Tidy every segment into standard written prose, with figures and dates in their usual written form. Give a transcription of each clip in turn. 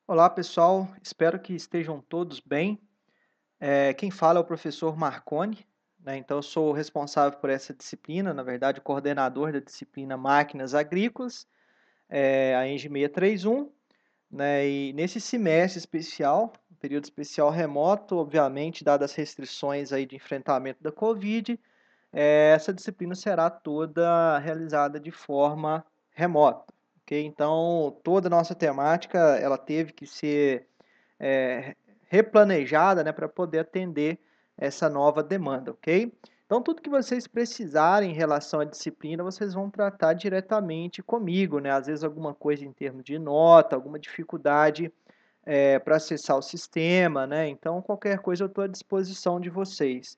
Olá, pessoal. Espero que estejam todos bem. Quem fala é o professor Marconi, né? Então, eu sou o responsável por essa disciplina, na verdade, o coordenador da disciplina Máquinas Agrícolas, a ENGE 631, né? E nesse semestre especial, período especial remoto, obviamente, dadas as restrições aí de enfrentamento da Covid, essa disciplina será toda realizada de forma remota, ok? Então, toda a nossa temática, ela teve que ser é, replanejada, né, para poder atender essa nova demanda, ok? Então, tudo que vocês precisarem em relação à disciplina, vocês vão tratar diretamente comigo, né? Às vezes alguma coisa em termos de nota, alguma dificuldade para acessar o sistema, né? Então, qualquer coisa eu estou à disposição de vocês.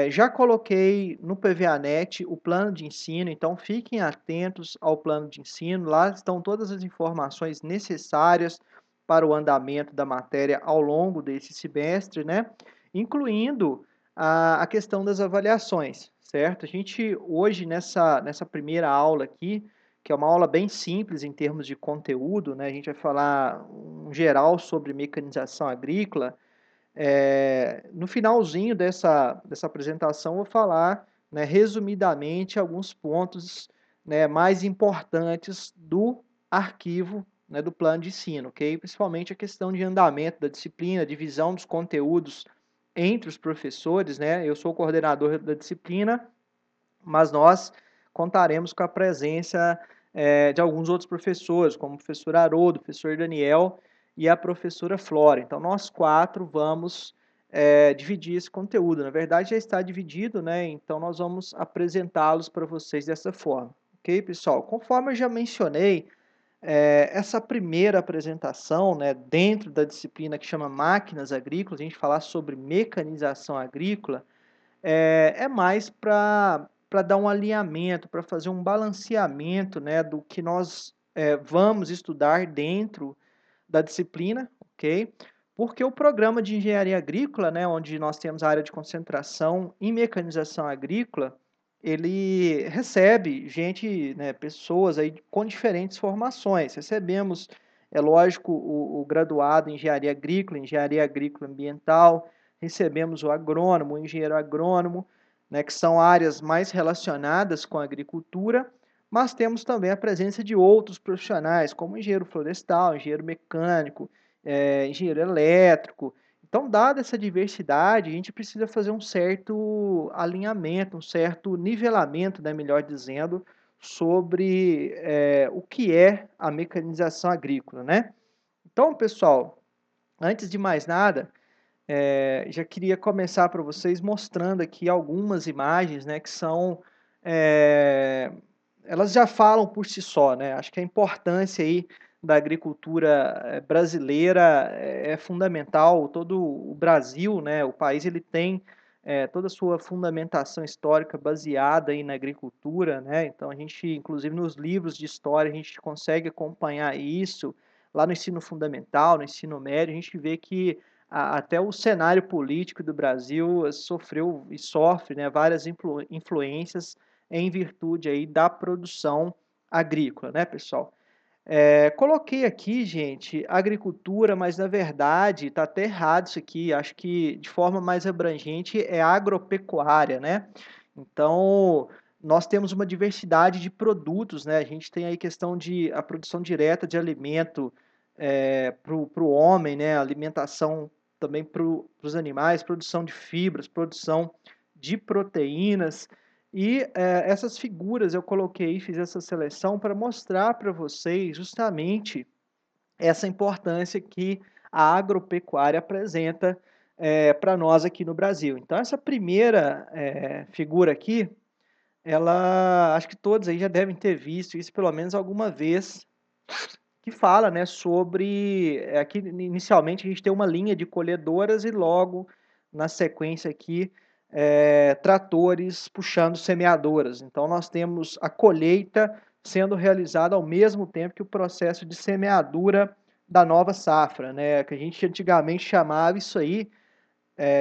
Já coloquei no PVAnet o plano de ensino, então fiquem atentos ao plano de ensino. Lá estão todas as informações necessárias para o andamento da matéria ao longo desse semestre, né? Incluindo a questão das avaliações, certo? A gente, hoje, nessa primeira aula aqui, que é uma aula bem simples em termos de conteúdo, né? A gente vai falar um geral sobre mecanização agrícola. No finalzinho dessa apresentação, eu vou falar, né, resumidamente alguns pontos, né, mais importantes do arquivo, né, do plano de ensino, ok? Principalmente a questão de andamento da disciplina, divisão dos conteúdos entre os professores, né? Eu sou o coordenador da disciplina, mas nós contaremos com a presença de alguns outros professores, como o professor Haroldo, o professor Daniel e a professora Flora. Então, nós quatro vamos dividir esse conteúdo. Na verdade, já está dividido, né? Então, nós vamos apresentá-los para vocês dessa forma. Ok, pessoal? Conforme eu já mencionei, essa primeira apresentação, né, dentro da disciplina que chama Máquinas Agrícolas, a gente falar sobre mecanização agrícola, é mais para dar um alinhamento, para fazer um balanceamento, né, do que nós vamos estudar dentro da disciplina, ok? Porque o programa de engenharia agrícola, né, onde nós temos a área de concentração em mecanização agrícola, ele recebe gente, né, pessoas aí com diferentes formações. Recebemos, é lógico, o graduado em engenharia agrícola ambiental, recebemos o agrônomo, o engenheiro agrônomo, né, que são áreas mais relacionadas com a agricultura, mas temos também a presença de outros profissionais, como engenheiro florestal, engenheiro mecânico, engenheiro elétrico. Então, dada essa diversidade, a gente precisa fazer um certo alinhamento, um certo nivelamento, né, melhor dizendo, sobre o que é a mecanização agrícola, né? Então, pessoal, antes de mais nada, já queria começar para vocês mostrando aqui algumas imagens, né, que são, é, elas já falam por si só, né? Acho que a importância aí da agricultura brasileira é fundamental. Todo o Brasil, né, o país, ele tem toda a sua fundamentação histórica baseada aí na agricultura, né? Então a gente, inclusive nos livros de história, a gente consegue acompanhar isso. Lá no ensino fundamental, no ensino médio, a gente vê que até o cenário político do Brasil sofreu e sofre, né, várias influências em virtude aí da produção agrícola, né, pessoal? Coloquei aqui, gente, agricultura, mas na verdade está até errado isso aqui. Acho que de forma mais abrangente é agropecuária, né? Então, nós temos uma diversidade de produtos, né? A gente tem aí questão de a produção direta de alimento para o homem, né? Alimentação também para os animais, produção de fibras, produção de proteínas. E essas figuras eu coloquei, fiz essa seleção para mostrar para vocês justamente essa importância que a agropecuária apresenta para nós aqui no Brasil. Então, essa primeira figura aqui, ela, acho que todos aí já devem ter visto isso pelo menos alguma vez, que fala, né, sobre, aqui inicialmente a gente tem uma linha de colhedoras e logo na sequência aqui, tratores puxando semeadoras. Então nós temos a colheita sendo realizada ao mesmo tempo que o processo de semeadura da nova safra, né, que a gente antigamente chamava isso aí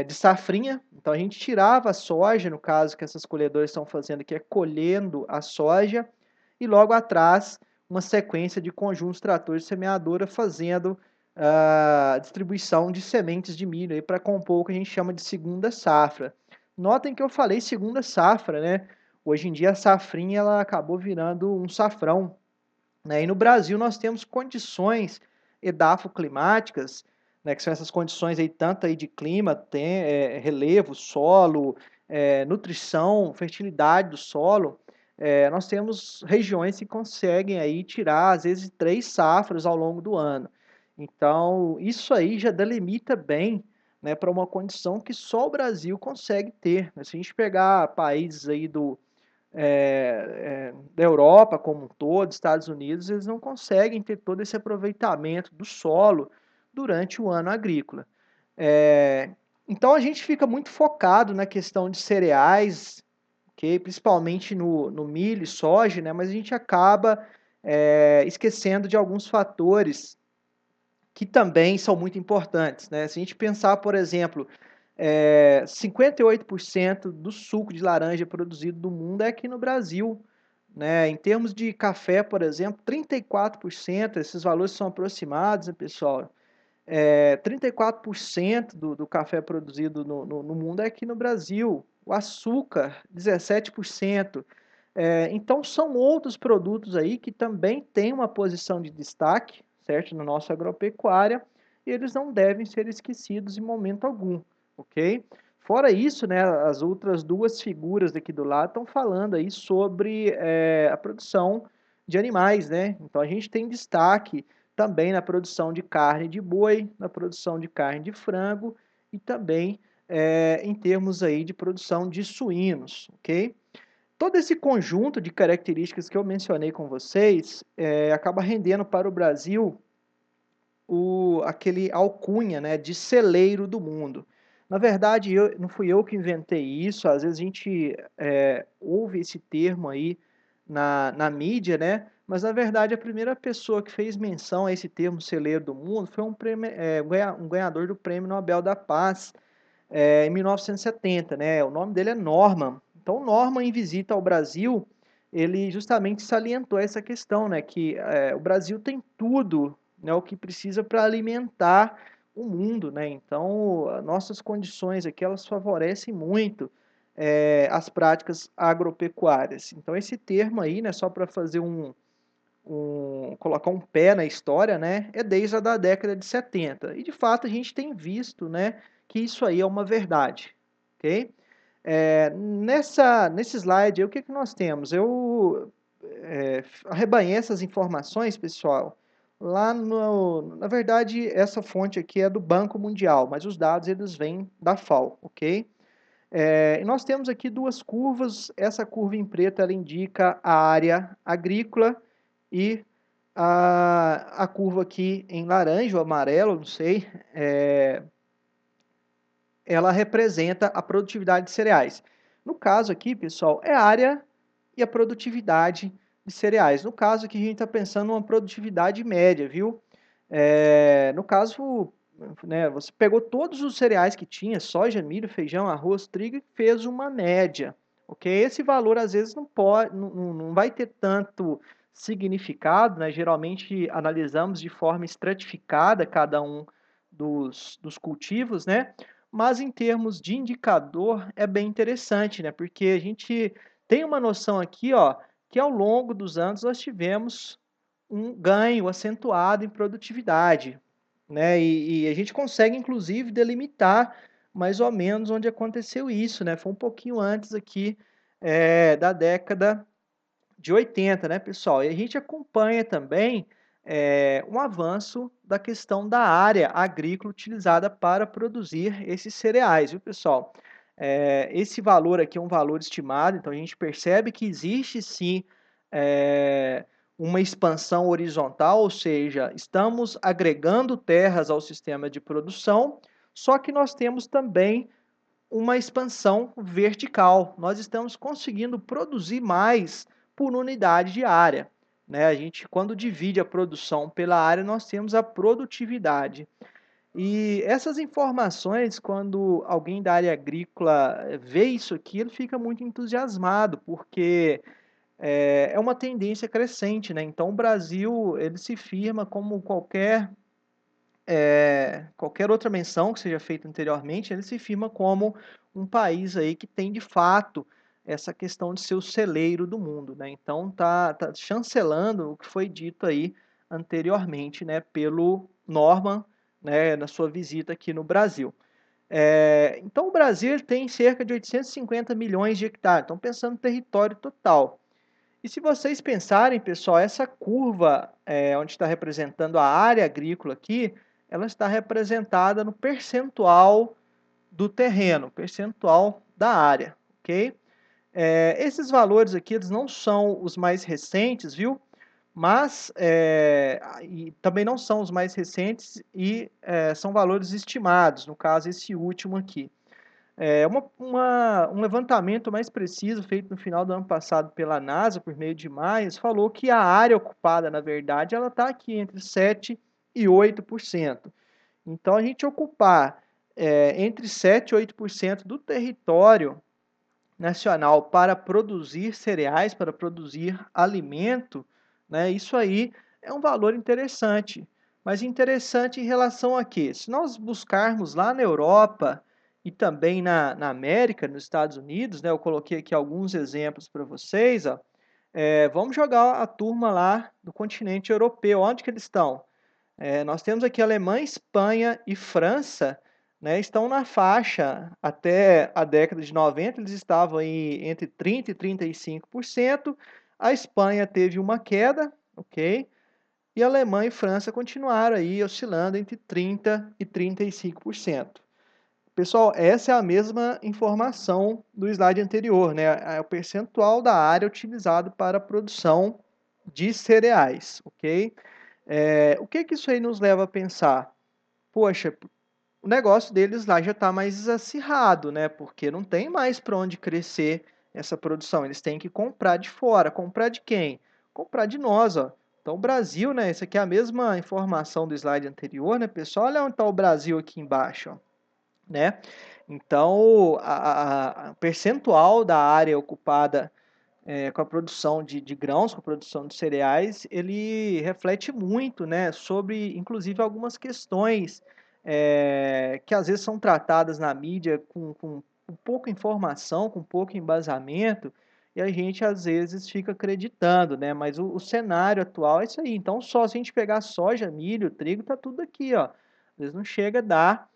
de safrinha. Então a gente tirava a soja, no caso que essas colhedoras estão fazendo, que é colhendo a soja, e logo atrás uma sequência de conjuntos tratores de semeadora fazendo a distribuição de sementes de milho para compor o que a gente chama de segunda safra. Notem que eu falei segunda safra, né? Hoje em dia a safrinha ela acabou virando um safrão, né? E no Brasil nós temos condições edafoclimáticas, né, que são essas condições aí, tanto aí de clima, relevo, solo, nutrição, fertilidade do solo. Nós temos regiões que conseguem aí tirar, às vezes, 3 safras ao longo do ano. Então, isso aí já delimita bem, né, para uma condição que só o Brasil consegue ter, né? Se a gente pegar países aí da Europa como um todo, Estados Unidos, eles não conseguem ter todo esse aproveitamento do solo durante o ano agrícola. É, então a gente fica muito focado na questão de cereais, okay? Principalmente no milho e soja, né? Mas a gente acaba esquecendo de alguns fatores que também são muito importantes, né? Se a gente pensar, por exemplo, 58% do suco de laranja produzido no mundo é aqui no Brasil, né? Em termos de café, por exemplo, 34%, esses valores são aproximados, né, pessoal? 34% do café produzido no mundo é aqui no Brasil. O açúcar, 17%. Então, são outros produtos aí que também têm uma posição de destaque, certo? Na nossa agropecuária, e eles não devem ser esquecidos em momento algum, ok? Fora isso, né, as outras duas figuras aqui do lado estão falando aí sobre a produção de animais, né? Então, a gente tem destaque também na produção de carne de boi, na produção de carne de frango e também em termos aí de produção de suínos, ok? Todo esse conjunto de características que eu mencionei com vocês acaba rendendo para o Brasil aquele alcunha, né, de celeiro do mundo. Na verdade, não fui eu que inventei isso, às vezes a gente ouve esse termo aí na mídia, né? Mas na verdade a primeira pessoa que fez menção a esse termo celeiro do mundo foi um ganhador do Prêmio Nobel da Paz, em 1970, né? O nome dele é Norman. Então, Norman, em visita ao Brasil, ele justamente salientou essa questão, né? Que o Brasil tem tudo, né? O que precisa para alimentar o mundo, né? Então, nossas condições aqui, elas favorecem muito as práticas agropecuárias. Então, esse termo aí, né? Só para fazer colocar um pé na história, né, é desde a da década de 70. E de fato a gente tem visto, né, que isso aí é uma verdade, ok? Nesse slide, o que nós temos? Eu arrebanhei essas informações, pessoal, lá na verdade, essa fonte aqui é do Banco Mundial, mas os dados eles vêm da FAO, ok? E nós temos aqui duas curvas, essa curva em preto ela indica a área agrícola e a curva aqui em laranja ou amarelo, não sei, ela representa a produtividade de cereais. No caso aqui, pessoal, é a área e a produtividade de cereais. No caso aqui, a gente está pensando numa produtividade média, viu? No caso, né, você pegou todos os cereais que tinha, soja, milho, feijão, arroz, trigo, e fez uma média, ok? Esse valor, às vezes, não vai ter tanto significado, né? Geralmente, analisamos de forma estratificada cada um dos cultivos, né? Mas em termos de indicador é bem interessante, né? Porque a gente tem uma noção aqui, ó, que ao longo dos anos nós tivemos um ganho acentuado em produtividade, né? E a gente consegue inclusive delimitar mais ou menos onde aconteceu isso, né? Foi um pouquinho antes aqui da década de 80, né, pessoal? E a gente acompanha também um avanço da questão da área agrícola utilizada para produzir esses cereais, viu, pessoal? Esse valor aqui é um valor estimado, então a gente percebe que existe sim uma expansão horizontal, ou seja, estamos agregando terras ao sistema de produção, só que nós temos também uma expansão vertical. Nós estamos conseguindo produzir mais por unidade de área, né? A gente, quando divide a produção pela área, nós temos a produtividade. E essas informações, quando alguém da área agrícola vê isso aqui, ele fica muito entusiasmado, porque é uma tendência crescente, né? Então, o Brasil, ele se firma como qualquer qualquer outra menção que seja feita anteriormente, ele se firma como um país aí que tem de fato essa questão de ser o celeiro do mundo, né? Então tá chancelando o que foi dito aí anteriormente, né, pelo Norman, né, na sua visita aqui no Brasil. Então o Brasil tem cerca de 850 milhões de hectares, então pensando no território total. E se vocês pensarem, pessoal, essa curva onde está representando a área agrícola aqui, ela está representada no percentual do terreno, percentual da área, ok? Esses valores aqui, eles não são os mais recentes, viu? Mas e também não são os mais recentes e são valores estimados, no caso esse último aqui. Um levantamento mais preciso feito no final do ano passado pela NASA, por meio de Myers, falou que a área ocupada, na verdade, ela está aqui entre 7% e 8%. Então, a gente ocupar entre 7% e 8% do território nacional para produzir cereais, para produzir alimento, né, isso aí é um valor interessante. Mas interessante em relação a quê? Se nós buscarmos lá na Europa e também na América, nos Estados Unidos, né, eu coloquei aqui alguns exemplos para vocês, ó, vamos jogar a turma lá do continente europeu. Onde que eles estão? Nós temos aqui Alemanha, Espanha e França, né, estão na faixa, até a década de 90, eles estavam aí entre 30% e 35%. A Espanha teve uma queda, ok? E a Alemanha e França continuaram aí oscilando entre 30% e 35%. Pessoal, essa é a mesma informação do slide anterior, né? É o percentual da área utilizado para a produção de cereais, ok? O que que isso aí nos leva a pensar? Poxa, o negócio deles lá já está mais acirrado, né? Porque não tem mais para onde crescer essa produção. Eles têm que comprar de fora. Comprar de quem? Comprar de nós, ó. Então, o Brasil, né? Essa aqui é a mesma informação do slide anterior, né, pessoal? Olha onde está o Brasil aqui embaixo, ó, né? Então, a percentual da área ocupada com a produção de grãos, com a produção de cereais, ele reflete muito, né, sobre, inclusive, algumas questões que às vezes são tratadas na mídia com pouca informação, com pouco embasamento, e a gente às vezes fica acreditando, né? Mas o cenário atual é isso aí. Então, só se a gente pegar soja, milho, trigo, tá tudo aqui, ó. Às vezes não chega a dar,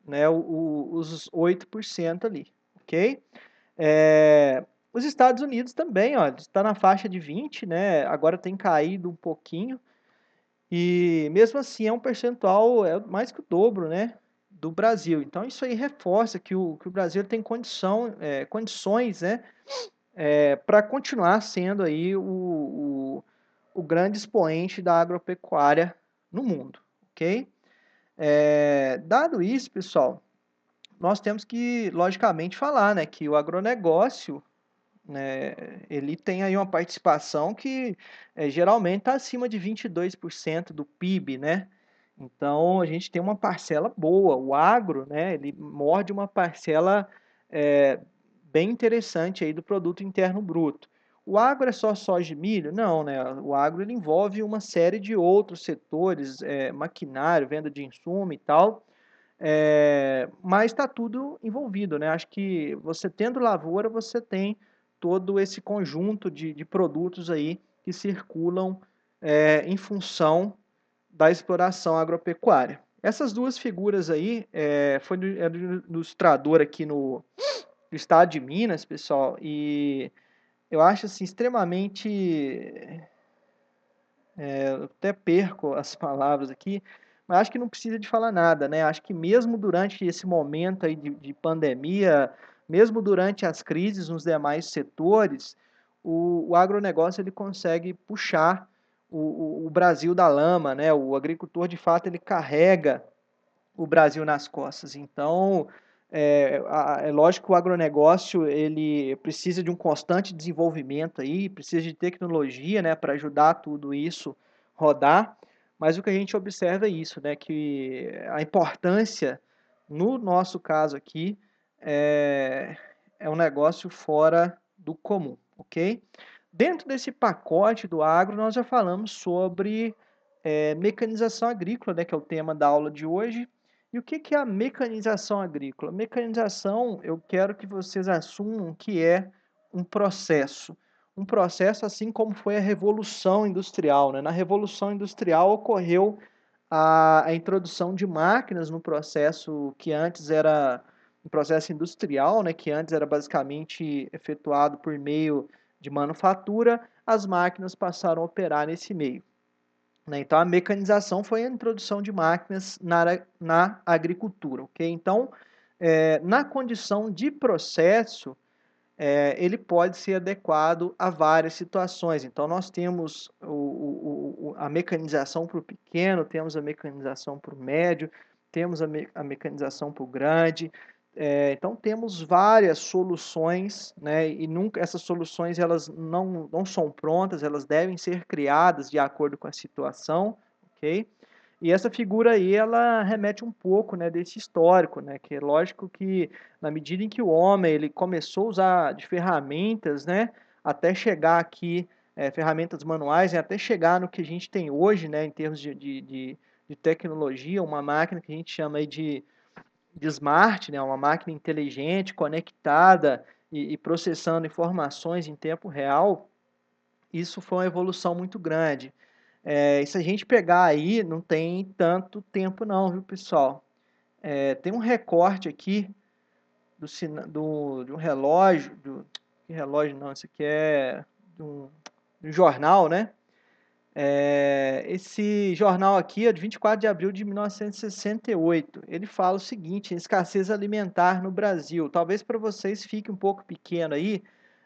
né, os 8% ali, ok? Os Estados Unidos também, ó, está na faixa de 20, né? Agora tem caído um pouquinho e mesmo assim é um percentual mais que o dobro, né, do Brasil. Então isso aí reforça que o Brasil tem condições, né, para continuar sendo aí o grande expoente da agropecuária no mundo, ok? Dado isso, pessoal, nós temos que, logicamente, falar, né, que o agronegócio, né, ele tem aí uma participação que geralmente está acima de 22% do PIB, né? Então a gente tem uma parcela boa. O agro, né, ele morde uma parcela é, bem interessante aí do produto interno bruto. O agro é só soja e milho? Não, né? O agro ele envolve uma série de outros setores, maquinário, venda de insumo e tal. Mas está tudo envolvido, né? Acho que você tendo lavoura, você tem todo esse conjunto de produtos aí que circulam em função da exploração agropecuária. Essas duas figuras aí foi do ilustrador aqui no estado de Minas, pessoal, e eu acho assim extremamente, eu até perco as palavras aqui, mas acho que não precisa de falar nada, né? Acho que mesmo durante esse momento aí de pandemia, mesmo durante as crises nos demais setores, o agronegócio ele consegue puxar o Brasil da lama, né? O agricultor, de fato, ele carrega o Brasil nas costas. Então, é lógico que o agronegócio ele precisa de um constante desenvolvimento aí, precisa de tecnologia, né, para ajudar tudo isso rodar. Mas o que a gente observa é isso, né, que a importância, no nosso caso aqui, é um negócio fora do comum, ok? Dentro desse pacote do agro, nós já falamos sobre mecanização agrícola, né, que é o tema da aula de hoje. E o que que é a mecanização agrícola? Mecanização, eu quero que vocês assumam que é um processo. Um processo assim como foi a Revolução Industrial, né? Na Revolução Industrial ocorreu a introdução de máquinas no processo que antes era um processo industrial, né, que antes era basicamente efetuado por meio de manufatura, as máquinas passaram a operar nesse meio, né? Então, a mecanização foi a introdução de máquinas na agricultura, ok? Então, na condição de processo, ele pode ser adequado a várias situações. Então, nós temos a mecanização para o pequeno, temos a mecanização para o médio, temos a mecanização para o grande. Então, temos várias soluções, né? E nunca essas soluções elas não são prontas, elas devem ser criadas de acordo com a situação, ok? E essa figura aí, ela remete um pouco, né, desse histórico, né, que é lógico que na medida em que o homem ele começou a usar de ferramentas, né, até chegar aqui, ferramentas manuais, né, até chegar no que a gente tem hoje, né, em termos de tecnologia, uma máquina que a gente chama aí de smart, né, uma máquina inteligente, conectada e processando informações em tempo real, isso foi uma evolução muito grande. E se a gente pegar aí, não tem tanto tempo não, viu, pessoal? Tem um recorte aqui de um relógio, que relógio não, isso aqui é de um jornal, né? Esse jornal aqui é de 24 de abril de 1968. Ele fala o seguinte: escassez alimentar no Brasil. Talvez para vocês fique um pouco pequeno aí,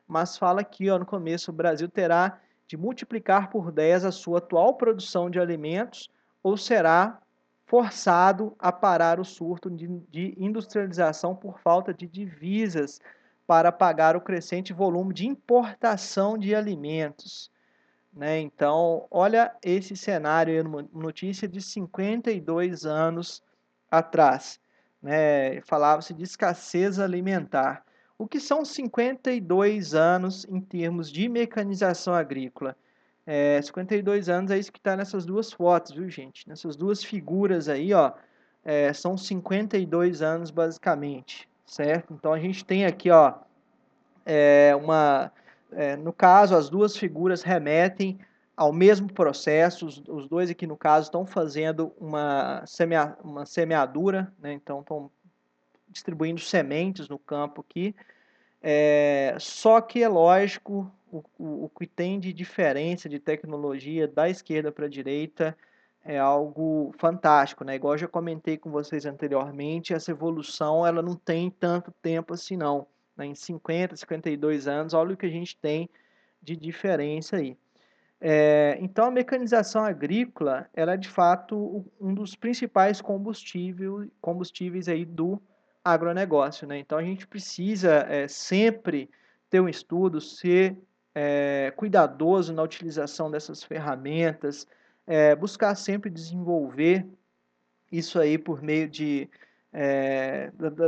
mas fala aqui, ó, no começo: o Brasil terá de multiplicar por 10 a sua atual produção de alimentos ou será forçado a parar o surto de industrialização por falta de divisas para pagar o crescente volume de importação de alimentos, né? Então, olha esse cenário, uma notícia de 52 anos atrás, né? Falava-se de escassez alimentar. O que são 52 anos em termos de mecanização agrícola? 52 anos é isso que está nessas duas fotos, viu, gente? Nessas duas figuras aí, ó, são 52 anos basicamente, certo? Então, a gente tem aqui, ó, no caso, as duas figuras remetem ao mesmo processo, os dois aqui no caso estão fazendo uma semeadura, né? Então estão distribuindo sementes no campo aqui, só que é lógico, o que tem de diferença de tecnologia da esquerda para a direita é algo fantástico, né? Igual eu já comentei com vocês anteriormente, essa evolução ela não tem tanto tempo assim não, né? Em 50, 52 anos, olha o que a gente tem de diferença aí. Então, a mecanização agrícola, ela é de fato um dos principais combustíveis aí do agronegócio, né? Então, a gente precisa sempre ter um estudo, ser cuidadoso na utilização dessas ferramentas, buscar sempre desenvolver isso aí por meio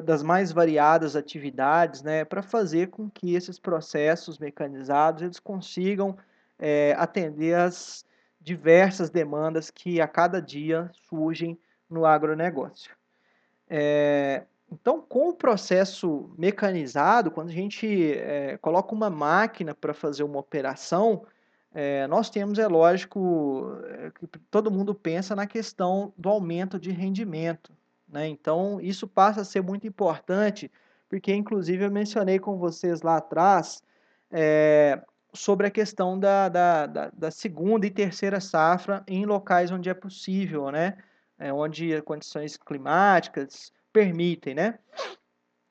das mais variadas atividades, né, para fazer com que esses processos mecanizados eles consigam atender às diversas demandas que a cada dia surgem no agronegócio. Então, com o processo mecanizado, quando a gente coloca uma máquina para fazer uma operação, nós temos, é lógico, que todo mundo pensa na questão do aumento de rendimento, né? Então, isso passa a ser muito importante, porque, inclusive, eu mencionei com vocês lá atrás sobre a questão da segunda e terceira safra em locais onde é possível, né? Onde as condições climáticas permitem, né?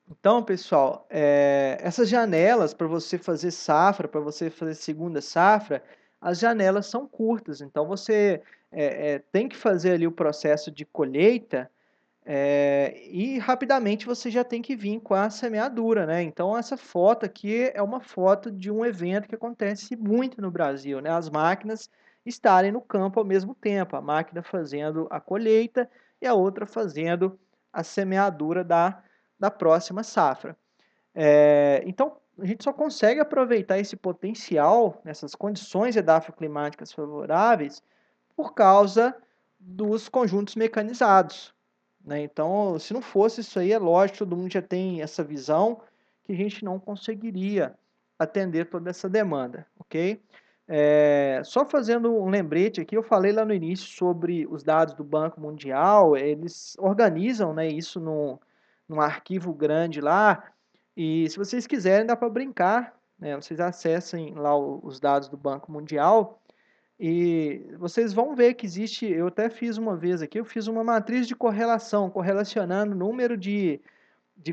Então, pessoal, essas janelas para você fazer safra, para você fazer segunda safra, as janelas são curtas. Então, você tem que fazer ali o processo de colheita e rapidamente você já tem que vir com a semeadura, né? Então, essa foto aqui é uma foto de um evento que acontece muito no Brasil, né? As máquinas estarem no campo ao mesmo tempo, a máquina fazendo a colheita e a outra fazendo a semeadura da próxima safra. Então, a gente só consegue aproveitar esse potencial, nessas condições edafoclimáticas favoráveis, por causa dos conjuntos mecanizados, né? Então, se não fosse isso aí, é lógico, todo mundo já tem essa visão que a gente não conseguiria atender toda essa demanda, ok? Só fazendo um lembrete aqui, eu falei lá no início sobre os dados do Banco Mundial, eles organizam, né, isso num arquivo grande lá, e se vocês quiserem dá para brincar, né, vocês acessem lá os dados do Banco Mundial, e vocês vão ver que existe, eu até fiz uma vez aqui, eu fiz uma matriz de correlação, correlacionando o número de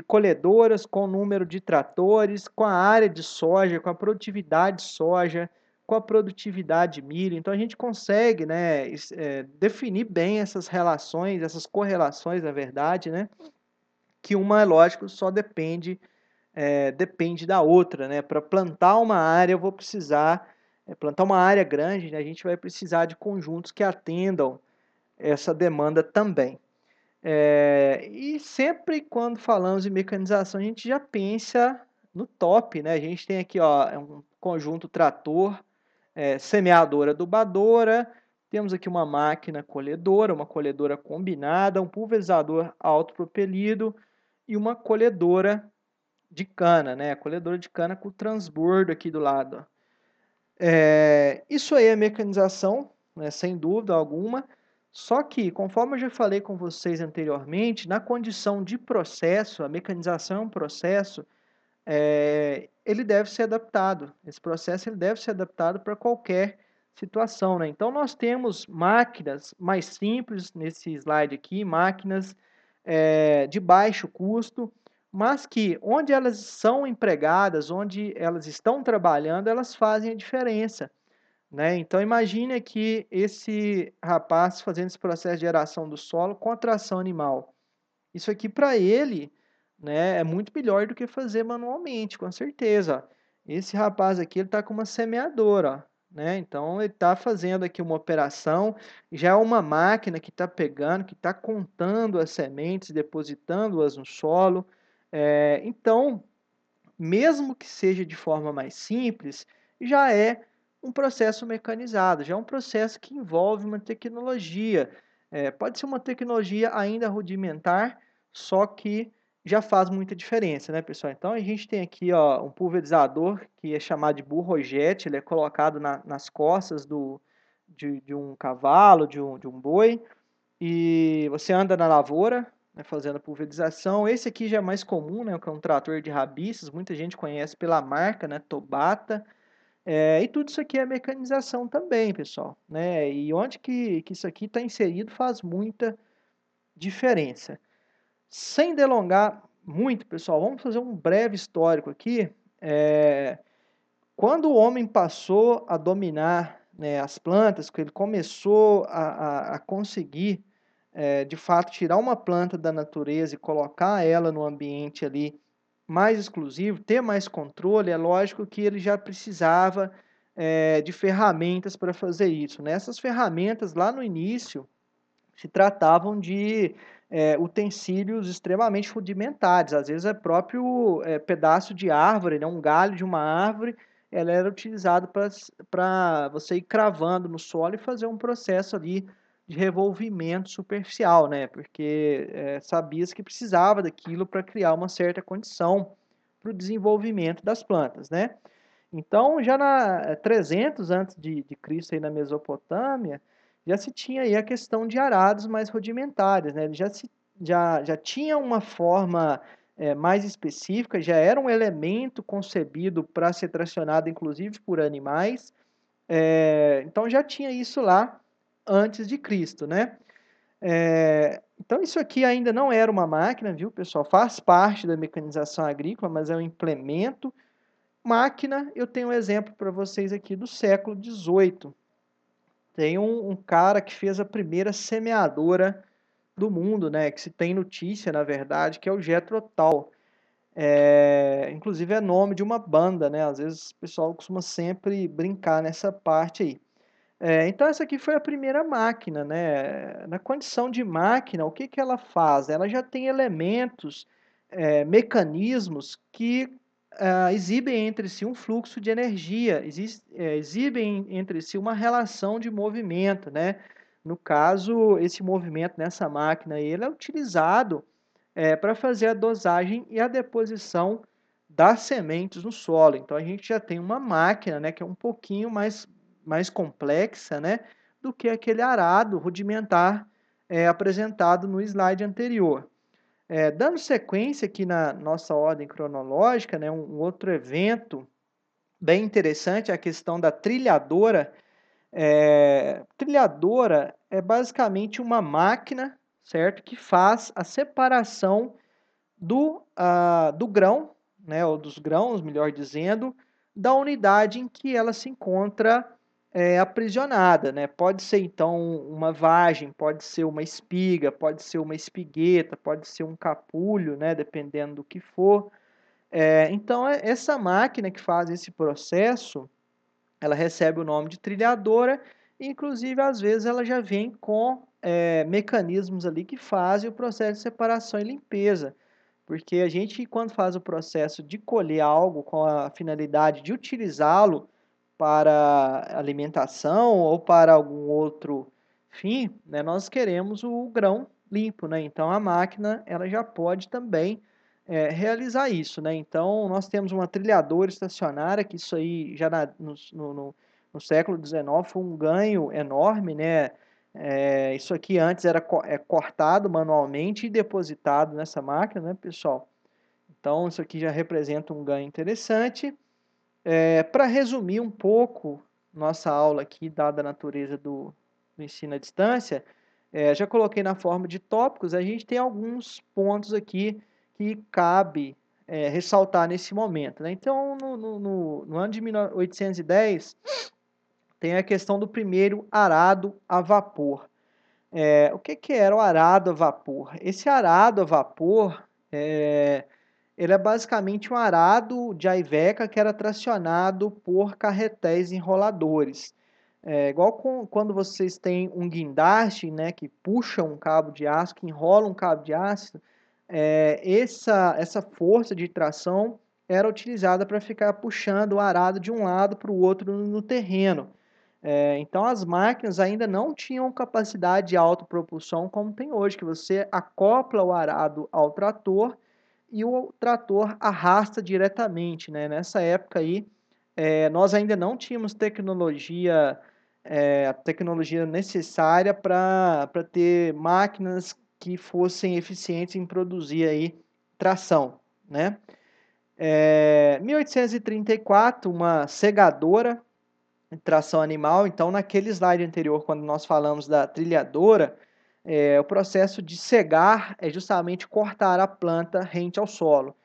colhedoras com o número de tratores, com a área de soja, com a produtividade de soja, com a produtividade de milho. Então a gente consegue, né, definir bem essas relações, essas correlações, na verdade, né, que uma, é lógico, só depende da outra, né? Para plantar uma área, eu vou precisar plantar uma área grande, né? A gente vai precisar de conjuntos que atendam essa demanda também. E sempre quando falamos em mecanização, a gente já pensa no top, né? A gente tem aqui, ó, um conjunto trator, semeadora adubadora, temos aqui uma máquina colhedora, uma colhedora combinada, um pulverizador autopropelido e uma colhedora de cana, né? A colhedora de cana com o transbordo aqui do lado. Isso aí é mecanização, né? Sem dúvida alguma. Só que, conforme eu já falei com vocês anteriormente, na condição de processo, a mecanização é um processo, ele deve ser adaptado. Esse processo ele deve ser adaptado para qualquer situação, né? Então, nós temos máquinas mais simples nesse slide aqui, máquinas de baixo custo, mas que onde elas são empregadas, onde elas estão trabalhando, elas fazem a diferença, né? Então, imagine aqui esse rapaz fazendo esse processo de aeração do solo com a tração animal. Isso aqui para ele, né, é muito melhor do que fazer manualmente, com certeza. Esse rapaz aqui ele está com uma semeadora, né? Então ele está fazendo aqui uma operação, já é uma máquina que está pegando, que está contando as sementes, depositando-as no solo. Então, mesmo que seja de forma mais simples, já é um processo mecanizado, já é um processo que envolve uma tecnologia. Pode ser uma tecnologia ainda rudimentar, só que já faz muita diferença, né, pessoal? Então a gente tem aqui, ó, um pulverizador que é chamado de burrojete, ele é colocado nas costas de um cavalo, de um boi, e você anda na lavoura, né, fazendo a pulverização. Esse aqui já é mais comum, né, que é um trator de rabiças, muita gente conhece pela marca, né, Tobata. E tudo isso aqui é mecanização também, pessoal, né? E onde que isso aqui está inserido faz muita diferença. Sem delongar muito, pessoal, vamos fazer um breve histórico aqui. Quando o homem passou a dominar, né, as plantas, que ele começou a conseguir, de fato, tirar uma planta da natureza e colocar ela no ambiente ali mais exclusivo, ter mais controle, é lógico que ele já precisava, de ferramentas para fazer isso, né? Essas ferramentas, lá no início, se tratavam de utensílios extremamente rudimentares, às vezes é próprio pedaço de árvore, né, um galho de uma árvore, ela era utilizado para você ir cravando no solo e fazer um processo ali de revolvimento superficial, né, porque sabia-se que precisava daquilo para criar uma certa condição para o desenvolvimento das plantas, né. Então, já na 300 antes de Cristo aí na Mesopotâmia, já se tinha aí a questão de arados mais rudimentares, né? Ele já tinha uma forma mais específica, já era um elemento concebido para ser tracionado, inclusive, por animais. Então, já tinha isso lá antes de Cristo, né? Então, isso aqui ainda não era uma máquina, viu, pessoal? Faz parte da mecanização agrícola, mas é um implemento. Máquina, eu tenho um exemplo para vocês aqui do século XVIII. Tem um cara que fez a primeira semeadora do mundo, né? Que se tem notícia, na verdade, que é o Jethro Tull. Inclusive é nome de uma banda, né? Às vezes o pessoal costuma sempre brincar nessa parte aí. Então essa aqui foi a primeira máquina, né? Na condição de máquina, o que que ela faz? Ela já tem elementos, mecanismos que exibem entre si um fluxo de energia, exibem entre si uma relação de movimento, né? No caso, esse movimento nessa máquina aí, ele é utilizado para fazer a dosagem e a deposição das sementes no solo. Então, a gente já tem uma máquina, né, que é um pouquinho mais complexa, né, do que aquele arado rudimentar apresentado no slide anterior. Dando sequência aqui na nossa ordem cronológica, né, um outro evento bem interessante é a questão da trilhadora. Trilhadora é basicamente uma máquina, certo, que faz a separação do grão, né, ou dos grãos, melhor dizendo, da unidade em que ela se encontra aprisionada, né? Pode ser então uma vagem, pode ser uma espiga, pode ser uma espigueta, pode ser um capulho, né? Dependendo do que for. Então, essa máquina que faz esse processo, ela recebe o nome de trilhadora, e inclusive às vezes ela já vem com mecanismos ali que fazem o processo de separação e limpeza. Porque a gente, quando faz o processo de colher algo com a finalidade de utilizá-lo para alimentação ou para algum outro fim, né, nós queremos o grão limpo, né? Então a máquina ela já pode também realizar isso, né? Então nós temos uma trilhadora estacionária, que isso aí já no século XIX foi um ganho enorme, né? Isso aqui antes era cortado manualmente e depositado nessa máquina, né, pessoal? Então, isso aqui já representa um ganho interessante. Para resumir um pouco nossa aula aqui, dada a natureza do ensino à distância, já coloquei na forma de tópicos, a gente tem alguns pontos aqui que cabe ressaltar nesse momento, né? Então, no ano de 1810, tem a questão do primeiro arado a vapor. O que era o arado a vapor? Esse arado a vapor, ele é basicamente um arado de aiveca que era tracionado por carretéis enroladores. Igual quando vocês têm um guindaste, né, que puxa um cabo de aço, que enrola um cabo de aço, essa força de tração era utilizada para ficar puxando o arado de um lado para o outro no terreno. Então, as máquinas ainda não tinham capacidade de autopropulsão como tem hoje, que você acopla o arado ao trator e o trator arrasta diretamente, né? Nessa época aí, nós ainda não tínhamos a tecnologia necessária para ter máquinas que fossem eficientes em produzir aí tração, né? 1834, uma segadora tração animal. Então, naquele slide anterior, quando nós falamos da trilhadora, o processo de segar é justamente cortar a planta rente ao solo.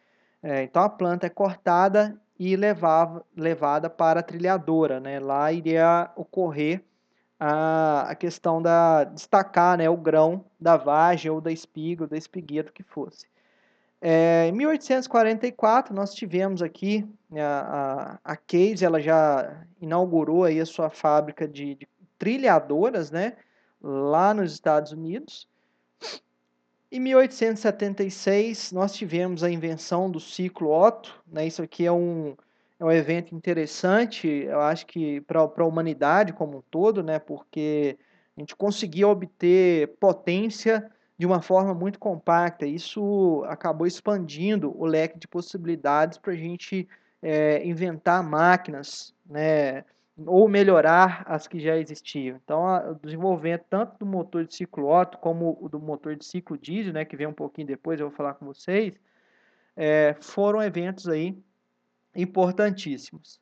Então, a planta é cortada e levada para a trilhadora, né? Lá iria ocorrer a questão da destacar, né, o grão da vagem ou da espiga ou da espigueta que fosse. Em 1844, nós tivemos aqui, né, a Case, ela já inaugurou aí a sua fábrica de trilhadoras, né, lá nos Estados Unidos. Em 1876, nós tivemos a invenção do ciclo Otto, né, isso aqui é um evento interessante, eu acho que para a humanidade como um todo, né, porque a gente conseguia obter potência de uma forma muito compacta. Isso acabou expandindo o leque de possibilidades para a gente inventar máquinas, né, ou melhorar as que já existiam. Então, o desenvolvimento tanto do motor de ciclo Otto como o do motor de ciclo diesel, né, que vem um pouquinho depois, eu vou falar com vocês, foram eventos aí importantíssimos.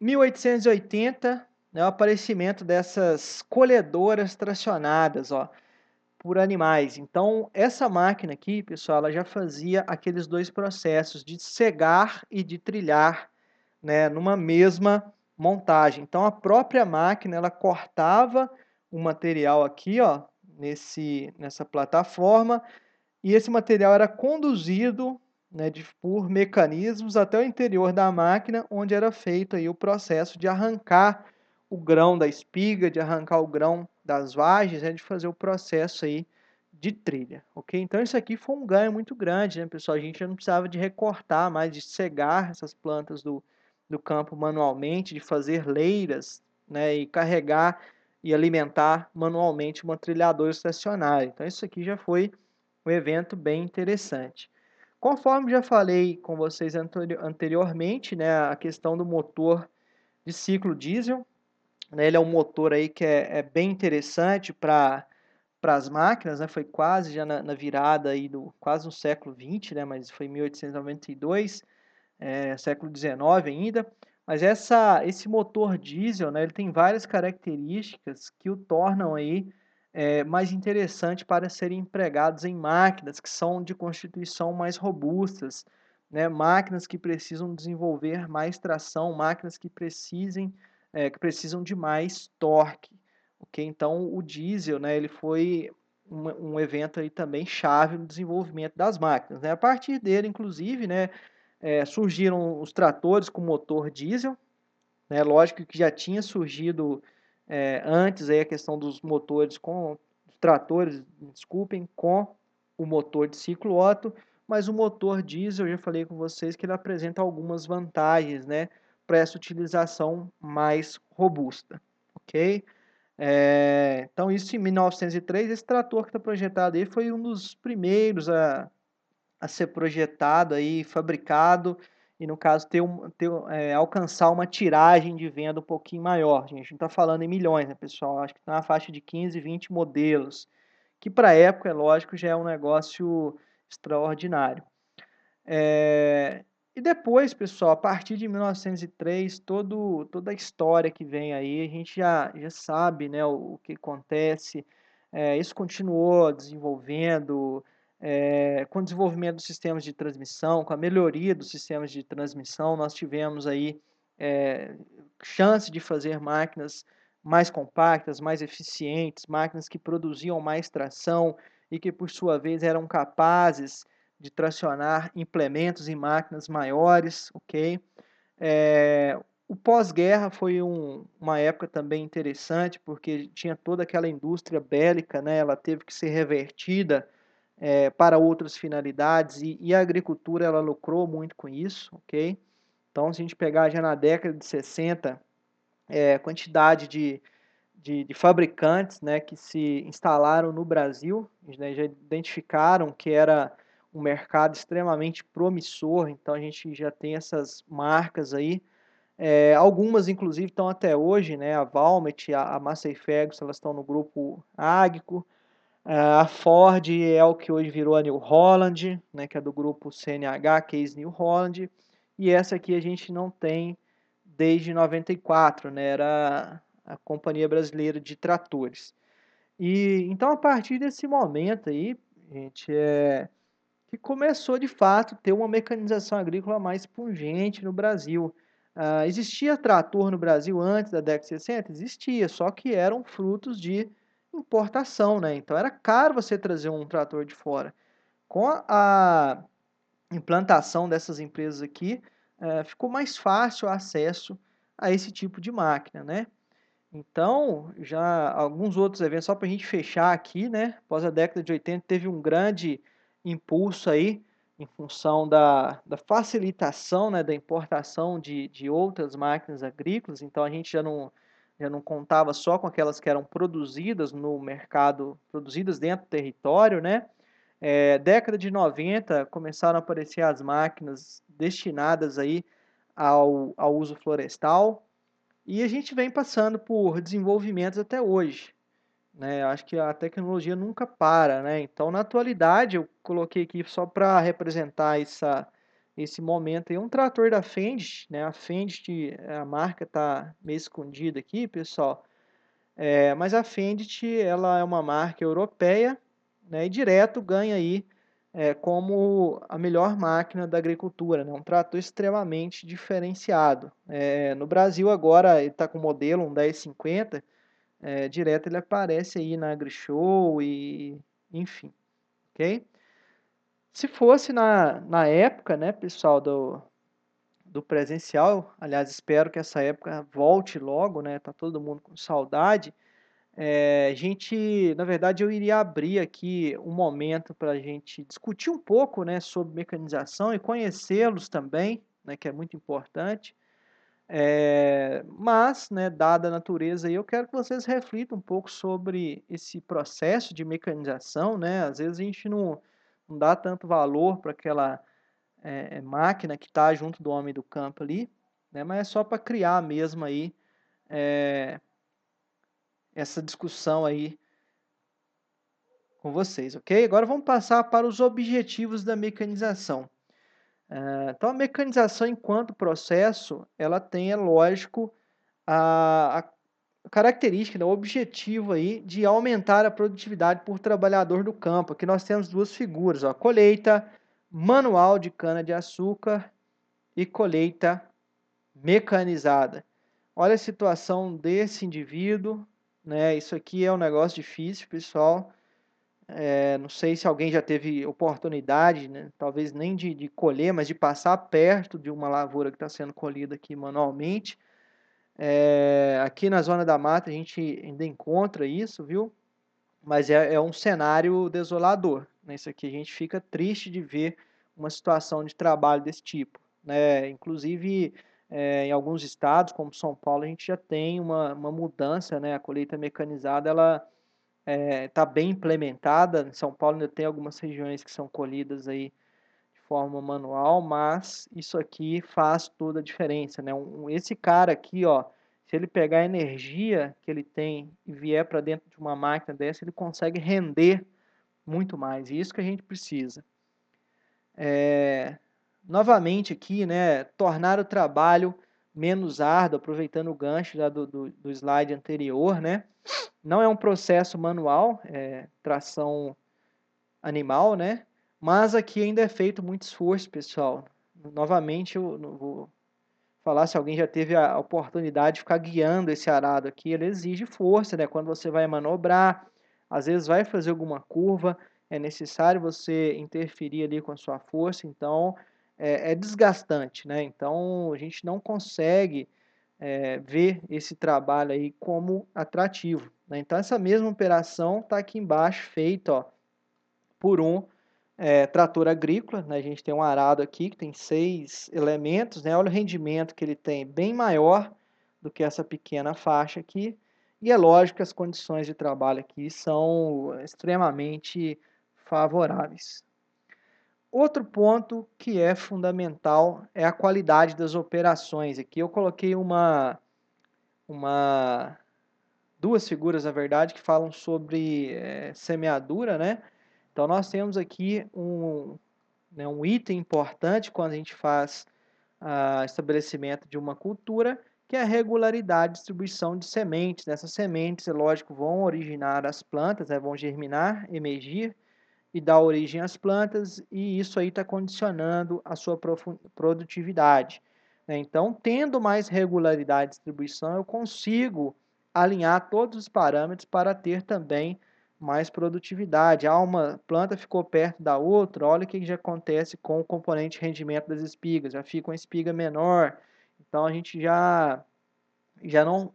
1880, né, o aparecimento dessas colhedoras tracionadas, ó, por animais. Então, essa máquina aqui, pessoal, ela já fazia aqueles dois processos de segar e de trilhar, né, numa mesma montagem. Então, a própria máquina, ela cortava o material aqui, ó, nessa plataforma, e esse material era conduzido, né, por mecanismos até o interior da máquina, onde era feito aí o processo de arrancar o grão da espiga, de arrancar o grão das vagens, né, de fazer o processo aí de trilha, ok? Então isso aqui foi um ganho muito grande, né, pessoal? A gente já não precisava de recortar mais, de cegar essas plantas do campo manualmente, de fazer leiras, né, e carregar e alimentar manualmente uma trilhadora estacionária. Então isso aqui já foi um evento bem interessante. Conforme já falei com vocês anteriormente, né, a questão do motor de ciclo diesel, né, ele é um motor aí que é bem interessante para as máquinas, né, foi quase já na virada aí quase no século XX, né, mas foi em 1892, século XIX ainda. Mas esse motor diesel, né, ele tem várias características que o tornam aí mais interessante para serem empregados em máquinas que são de constituição mais robustas, né, máquinas que precisam desenvolver mais tração, máquinas que precisam de mais torque, ok? Então o diesel, né, ele foi um evento aí também chave no desenvolvimento das máquinas, né? A partir dele, inclusive, né, surgiram os tratores com motor diesel, né? Lógico que já tinha surgido antes aí a questão dos motores com os tratores, desculpem, com o motor de ciclo Otto, mas o motor diesel, eu já falei com vocês que ele apresenta algumas vantagens, né, para essa utilização mais robusta, ok? Então isso em 1903, esse trator que está projetado aí foi um dos primeiros a ser projetado aí, fabricado, e no caso alcançar uma tiragem de venda um pouquinho maior. A gente não está falando em milhões, né, pessoal? Acho que está na faixa de 15, 20 modelos, que para a época, é lógico, já é um negócio extraordinário. E depois, pessoal, a partir de 1903, toda a história que vem aí, a gente já sabe, né, o que acontece. Isso continuou desenvolvendo, com o desenvolvimento dos sistemas de transmissão, com a melhoria dos sistemas de transmissão, nós tivemos aí chance de fazer máquinas mais compactas, mais eficientes, máquinas que produziam mais tração e que, por sua vez, eram capazes de tracionar implementos e máquinas maiores, ok? O pós-guerra foi uma época também interessante, porque tinha toda aquela indústria bélica, né? Ela teve que ser revertida para outras finalidades, e a agricultura ela lucrou muito com isso, ok? Então, se a gente pegar já na década de 60, a quantidade de fabricantes, né, que se instalaram no Brasil, né, já identificaram que era um mercado extremamente promissor, então a gente já tem essas marcas aí. Algumas, inclusive, estão até hoje, né, a Valmet, a Massey Ferguson, elas estão no grupo Agco. A Ford é o que hoje virou a New Holland, né, que é do grupo CNH, Case New Holland, e essa aqui a gente não tem desde 94, né, era a Companhia Brasileira de Tratores. E então, a partir desse momento aí, gente, que começou de fato a ter uma mecanização agrícola mais pungente no Brasil. Existia trator no Brasil antes da década de 60? Existia, só que eram frutos de importação, né? Então era caro você trazer um trator de fora. Com a implantação dessas empresas aqui, ficou mais fácil o acesso a esse tipo de máquina, né? Então, já alguns outros eventos, só para a gente fechar aqui, né? Após a década de 80, teve um grande impulso aí, em função da facilitação, né, da importação de outras máquinas agrícolas. Então, a gente já não contava só com aquelas que eram produzidas no mercado, produzidas dentro do território, né? Década de 90, começaram a aparecer as máquinas destinadas aí ao uso florestal, e a gente vem passando por desenvolvimentos até hoje, né? Acho que a tecnologia nunca para, né? Então, na atualidade, eu coloquei aqui só para representar esse momento aí, um trator da Fendt, né? A Fendt, a marca está meio escondida aqui, pessoal. Mas a Fendt, ela é uma marca europeia, né? E direto ganha aí como a melhor máquina da agricultura, né? Um trator extremamente diferenciado. No Brasil agora ele está com o modelo, um 1050, direto ele aparece aí na AgriShow e enfim, ok? Se fosse na época, né, pessoal, do presencial, aliás, espero que essa época volte logo, né? Tá todo mundo com saudade. Na verdade, eu iria abrir aqui um momento para a gente discutir um pouco, né, sobre mecanização e conhecê-los também, né, que é muito importante. Mas, né, dada a natureza aí, eu quero que vocês reflitam um pouco sobre esse processo de mecanização, né? Às vezes a gente não dá tanto valor para aquela máquina que está junto do homem do campo ali, né? Mas é só para criar mesmo aí eh, essa discussão aí com vocês, ok? Agora vamos passar para os objetivos da mecanização. Então, a mecanização enquanto processo, ela tem, é lógico, a característica, né, o objetivo aí de aumentar a produtividade por trabalhador do campo. Aqui nós temos duas figuras, ó, colheita manual de cana-de-açúcar e colheita mecanizada. Olha a situação desse indivíduo, né? Isso aqui é um negócio difícil, pessoal. Não sei se alguém já teve oportunidade, né, talvez nem de colher, mas de passar perto de uma lavoura que está sendo colhida aqui manualmente. Aqui na Zona da Mata a gente ainda encontra isso, viu? Mas é um cenário desolador, né? Isso aqui a gente fica triste de ver uma situação de trabalho desse tipo, né? Inclusive, em alguns estados, como São Paulo, a gente já tem uma mudança, né? A colheita mecanizada, ela está bem implementada. Em São Paulo ainda tem algumas regiões que são colhidas aí de forma manual, mas isso aqui faz toda a diferença, né? Esse cara aqui, ó, se ele pegar a energia que ele tem e vier para dentro de uma máquina dessa, ele consegue render muito mais. E isso que a gente precisa. Novamente aqui, né, tornar o trabalho menos árduo, aproveitando o gancho já do slide anterior, né? Não é um processo manual, tração animal, né? Mas aqui ainda é feito muito esforço, pessoal. Novamente, eu não vou falar se alguém já teve a oportunidade de ficar guiando esse arado aqui. Ele exige força, né? Quando você vai manobrar, às vezes vai fazer alguma curva, é necessário você interferir ali com a sua força, então é desgastante, né? Então a gente não consegue ver esse trabalho aí como atrativo, né? Então essa mesma operação está aqui embaixo feita, ó, por um trator agrícola, né? A gente tem um arado aqui que tem 6 elementos, né? Olha o rendimento que ele tem, bem maior do que essa pequena faixa aqui. E é lógico que as condições de trabalho aqui são extremamente favoráveis. Outro ponto que é fundamental é a qualidade das operações. Aqui eu coloquei duas figuras, na verdade, que falam sobre semeadura, né? Então, nós temos aqui um item importante quando a gente faz estabelecimento de uma cultura, que é a regularidade de distribuição de sementes. Essas sementes, é lógico, vão originar as plantas, né, vão germinar, emergir e dar origem às plantas, e isso aí está condicionando a sua produtividade, né? Então, tendo mais regularidade de distribuição, eu consigo alinhar todos os parâmetros para ter também mais produtividade. Uma planta ficou perto da outra, olha o que já acontece com o componente de rendimento das espigas, já fica uma espiga menor, então a gente já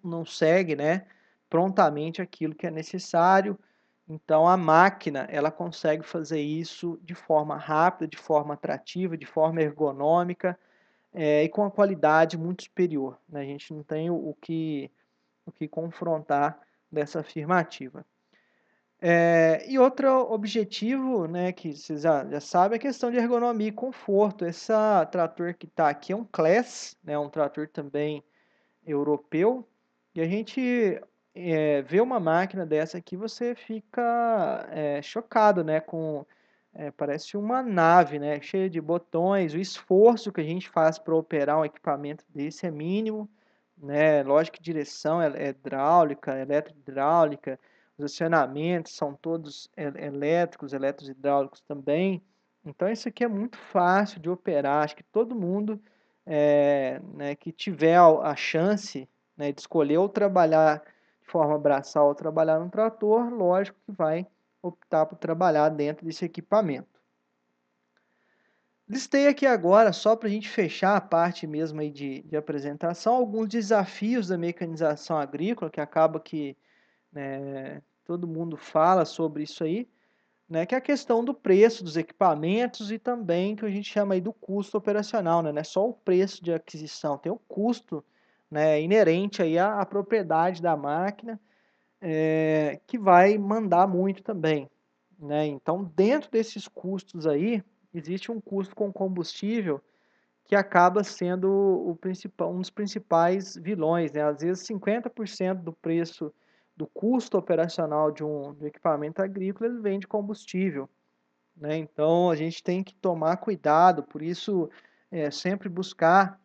não segue, né, prontamente aquilo que é necessário. Então a máquina ela consegue fazer isso de forma rápida, de forma atrativa, de forma ergonômica e com a qualidade muito superior, né? A gente não tem o que confrontar dessa afirmativa. E outro objetivo, né, que vocês já sabem, é a questão de ergonomia e conforto. Esse trator que está aqui é um Class, né, um trator também europeu, e a gente vê uma máquina dessa aqui, você fica chocado, né? Parece uma nave, né? Cheia de botões. O esforço que a gente faz para operar um equipamento desse é mínimo, né? Lógico que direção é hidráulica, eletrohidráulica, os acionamentos são todos elétricos, eletrohidráulicos também. Então isso aqui é muito fácil de operar. Acho que todo mundo né, que tiver a chance, né, de escolher ou trabalhar de forma braçal ou trabalhar no trator, lógico que vai optar por trabalhar dentro desse equipamento. Listei aqui agora, só para a gente fechar a parte mesmo aí de apresentação, alguns desafios da mecanização agrícola, que acaba que todo mundo fala sobre isso aí, né, que é a questão do preço dos equipamentos e também que a gente chama aí do custo operacional, né, não é só o preço de aquisição, tem o custo, né, inerente aí à propriedade da máquina, que vai mandar muito também, né. Então, dentro desses custos aí, existe um custo com combustível que acaba sendo um dos principais vilões, né. Às vezes 50% do preço do custo operacional de um equipamento agrícola, ele vem de combustível, né. Então a gente tem que tomar cuidado, por isso, sempre buscar,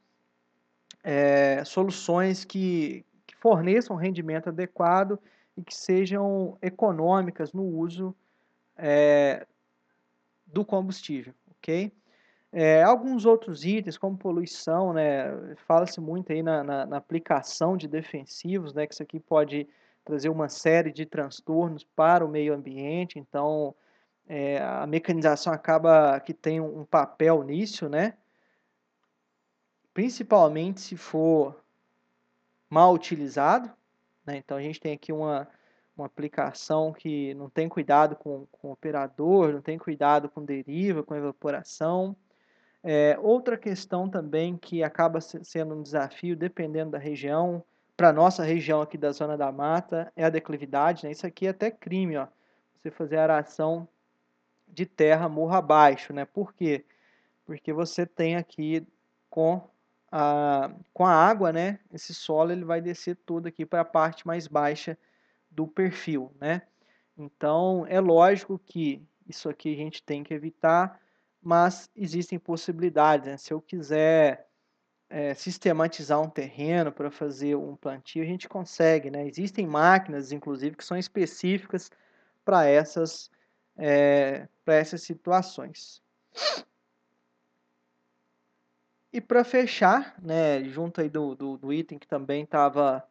soluções que forneçam rendimento adequado e que sejam econômicas no uso, do combustível, ok? Alguns outros itens, como poluição, né, fala-se muito aí na aplicação de defensivos, né, que isso aqui pode trazer uma série de transtornos para o meio ambiente, então, a mecanização acaba que tem um papel nisso, né, principalmente se for mal utilizado, né, então a gente tem aqui uma aplicação que não tem cuidado com o operador, não tem cuidado com deriva, com evaporação. Outra questão também que acaba sendo um desafio, dependendo da região, para a nossa região aqui da Zona da Mata, é a declividade, né? Isso aqui é até crime, ó, você fazer aração de terra morro abaixo, né? Por quê? Porque você tem aqui com com a água, né? Esse solo ele vai descer todo aqui para a parte mais baixa do perfil, né? Então, é lógico que isso aqui a gente tem que evitar, mas existem possibilidades, né? Se eu quiser, sistematizar um terreno para fazer um plantio, a gente consegue, né? Existem máquinas, inclusive, que são específicas para para essas situações. E para fechar, né, junto aí do item que também estava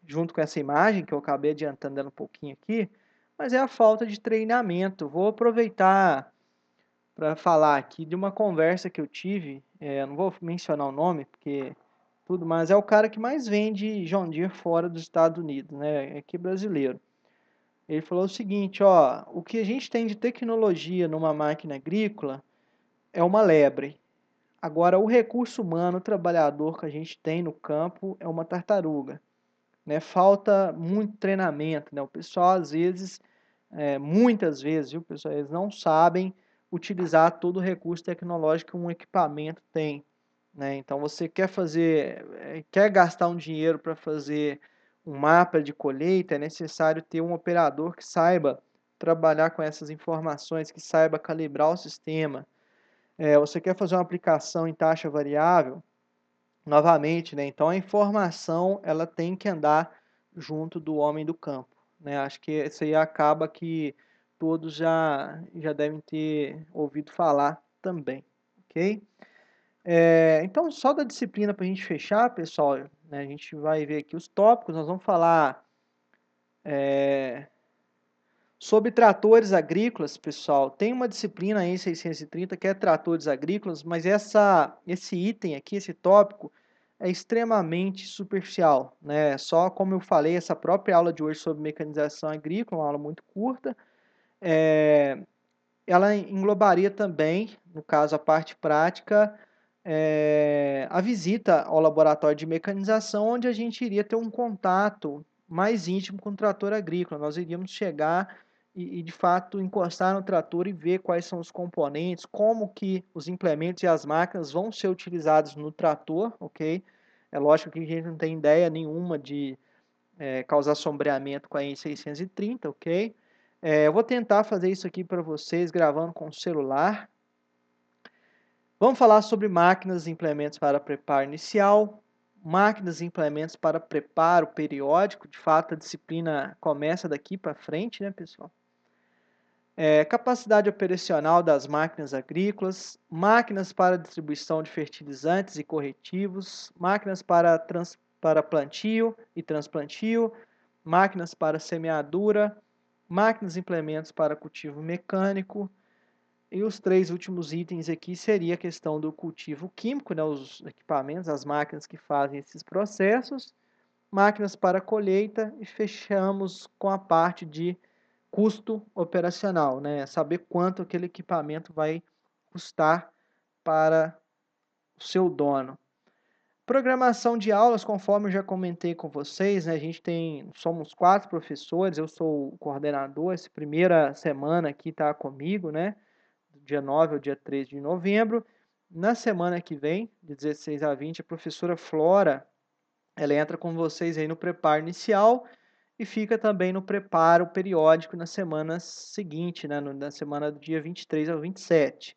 junto com essa imagem, que eu acabei adiantando ela um pouquinho aqui, mas é a falta de treinamento. Vou aproveitar para falar aqui de uma conversa que eu tive, não vou mencionar o nome, porque tudo, mas é o cara que mais vende John Deere fora dos Estados Unidos, né? Aqui brasileiro. Ele falou o seguinte, ó, o que a gente tem de tecnologia numa máquina agrícola é uma lebre. Agora, o recurso humano, o trabalhador que a gente tem no campo é uma tartaruga, né? Falta muito treinamento, né? O pessoal às vezes, muitas vezes, viu, pessoal, eles não sabem utilizar todo o recurso tecnológico que um equipamento tem, né? Então você quer fazer, quer gastar um dinheiro para fazer um mapa de colheita, é necessário ter um operador que saiba trabalhar com essas informações, que saiba calibrar o sistema. Você quer fazer uma aplicação em taxa variável, novamente, né, então a informação ela tem que andar junto do homem do campo, né, acho que isso aí acaba que todos já devem ter ouvido falar também, ok? Então só da disciplina para a gente fechar, pessoal, né, a gente vai ver aqui os tópicos, nós vamos falar sobre tratores agrícolas, pessoal. Tem uma disciplina aí, 630, que é tratores agrícolas, mas esse item aqui, esse tópico, é extremamente superficial, né? Só como eu falei, essa própria aula de hoje sobre mecanização agrícola, uma aula muito curta, ela englobaria também, no caso, a parte prática, a visita ao laboratório de mecanização, onde a gente iria ter um contato mais íntimo com o trator agrícola. Nós iríamos chegar de fato, encostar no trator e ver quais são os componentes, como que os implementos e as máquinas vão ser utilizados no trator, ok? É lógico que a gente não tem ideia nenhuma de causar sombreamento com a EN630, ok? Eu vou tentar fazer isso aqui para vocês, gravando com o celular. Vamos falar sobre máquinas e implementos para preparo inicial, máquinas e implementos para preparo periódico. De fato, a disciplina começa daqui para frente, né, pessoal? Capacidade operacional das máquinas agrícolas, máquinas para distribuição de fertilizantes e corretivos, máquinas para plantio e transplantio, máquinas para semeadura, máquinas e implementos para cultivo mecânico. E os três últimos itens aqui seria a questão do cultivo químico, né, os equipamentos, as máquinas que fazem esses processos, máquinas para colheita e fechamos com a parte de custo operacional, né? Saber quanto aquele equipamento vai custar para o seu dono. Programação de aulas, conforme eu já comentei com vocês, né, somos 4 professores, eu sou o coordenador, essa primeira semana aqui está comigo, né, do dia 9 ao dia 13 de novembro. Na semana que vem, de 16 a 20, a professora Flora, ela entra com vocês aí no preparo inicial e fica também no preparo periódico na semana seguinte, né, na semana do dia 23 ao 27.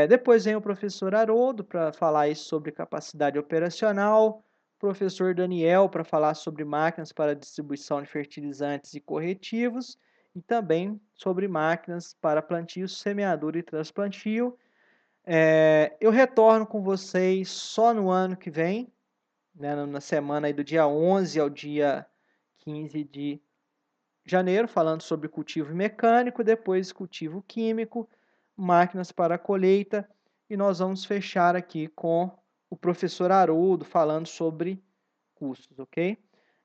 Depois vem o professor Haroldo para falar sobre capacidade operacional, o professor Daniel para falar sobre máquinas para distribuição de fertilizantes e corretivos, e também sobre máquinas para plantio, semeadura e transplantio. Eu retorno com vocês só no ano que vem, né, na semana aí do dia 11 ao dia 15 de janeiro, falando sobre cultivo mecânico, depois cultivo químico, máquinas para colheita, e nós vamos fechar aqui com o professor Haroldo falando sobre custos, ok?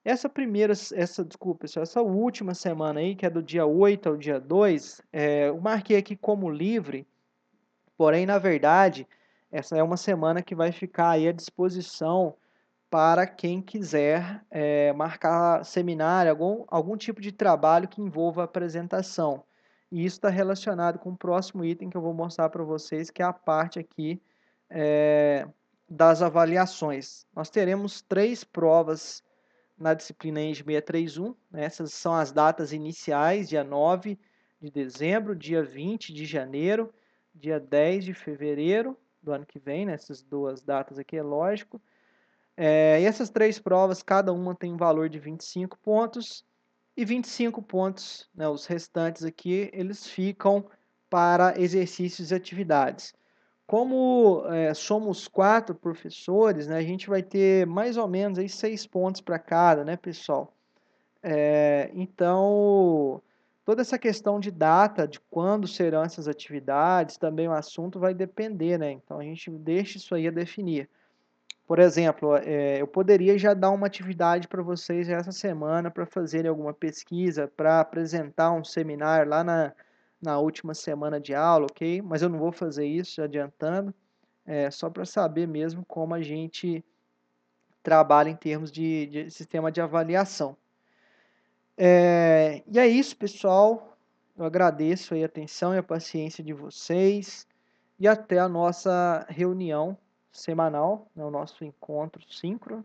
Desculpa, pessoal, essa última semana aí, que é do dia 8 ao dia 2, eu marquei aqui como livre, porém, na verdade, essa é uma semana que vai ficar aí à disposição para quem quiser marcar seminário, algum tipo de trabalho que envolva apresentação. E isso está relacionado com o próximo item que eu vou mostrar para vocês, que é a parte aqui das avaliações. Nós teremos 3 provas na disciplina ENGE 631, né? Essas são as datas iniciais, dia 9 de dezembro, dia 20 de janeiro, dia 10 de fevereiro do ano que vem, né? Essas duas datas aqui, é lógico. E essas 3 provas, cada uma tem um valor de 25 pontos, e 25 pontos, né, os restantes aqui, eles ficam para exercícios e atividades. Como somos 4 professores, né, a gente vai ter mais ou menos aí 6 pontos para cada, né, pessoal? Então, toda essa questão de data, de quando serão essas atividades, também o assunto vai depender, né? Então, a gente deixa isso aí a definir. Por exemplo, eu poderia já dar uma atividade para vocês essa semana para fazerem alguma pesquisa, para apresentar um seminário lá na última semana de aula, ok? Mas eu não vou fazer isso, já adiantando, só para saber mesmo como a gente trabalha em termos de sistema de avaliação. E é isso, pessoal. Eu agradeço aí a atenção e a paciência de vocês e até a nossa reunião semanal, né, o nosso encontro síncrono.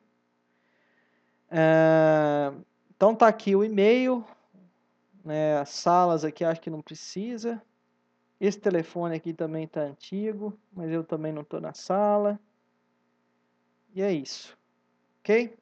Então tá aqui o e-mail, né, as salas aqui acho que não precisa. Esse telefone aqui também está antigo, mas eu também não estou na sala. E é isso, ok?